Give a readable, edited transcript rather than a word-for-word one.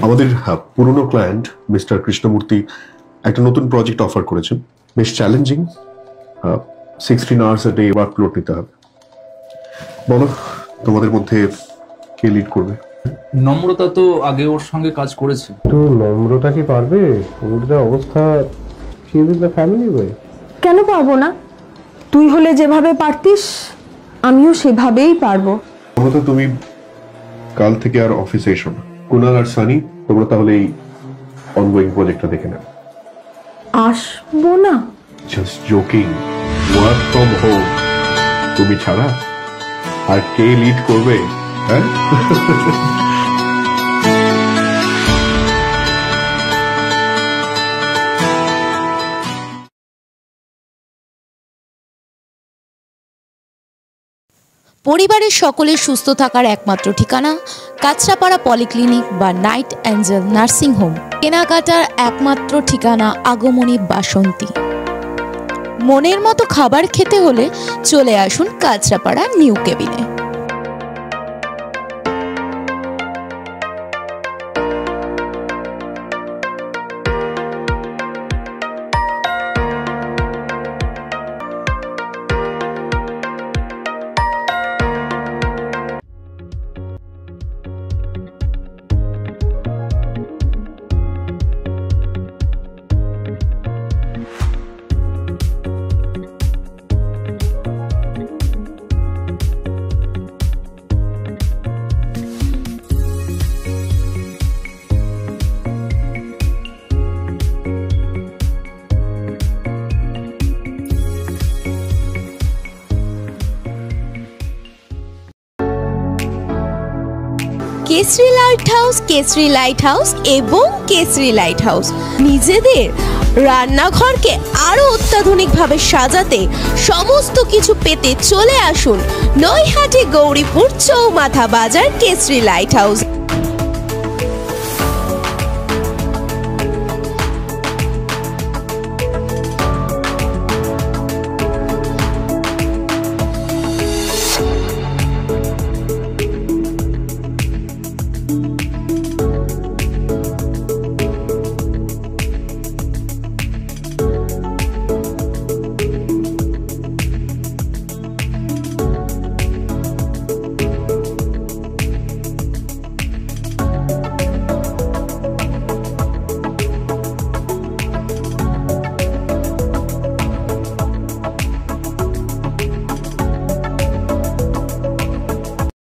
আমাদের পুরনো client mister Krishnamurthy একটা নতুন প্রজেক্ট অফার করেছেন, বেশ challenging, 16 hours a day workload নিতে হবে। বলো তোমাদের মধ্যে কে লিড করবে? নম্রতা তো আগে ওর সঙ্গে কাজ করেছে। তো নম্রতা কি পারবে? ওর যা অবস্থা, she is in the family way. কেন পারবো না? তুই হলে যেভাবে পারতিস আমিও সেভাবেই পারবো। নম্রতা তুমি কাল থেকে আর অফিসে এসো না। কুনাল আর সানি তোমরা তাহলে এই অনগোয়িং প্রজেক্টটা দেখে নাও। আসবো না? Just joking, work from home তুমি ছাড়া আর কে লিড করবে? হ্যাঁ পরিবারের সকলের সুস্থ থাকার একমাত্র ঠিকানা কাঁচরাপাড়া পলিক্লিনিক বা নাইট অ্যাঞ্জেল নার্সিং হোম। কেনাকাটার একমাত্র ঠিকানা আগমনী বাসন্তী। মনের মতো খাবার খেতে হলে চলে আসুন কাঁচরাপাড়া নিউ কেবিনে। Kesari light house, Kesari light house এবং কেসরি লাইট হাউস নিজেদের রান্নাঘরকে আরো অত্যাধুনিকভাবে সাজাতে সমস্ত কিছু পেতে চলে আসুন নৈহাটি গৌরীপুর চৌমাথা বাজার কেসরি লাইট হাউস।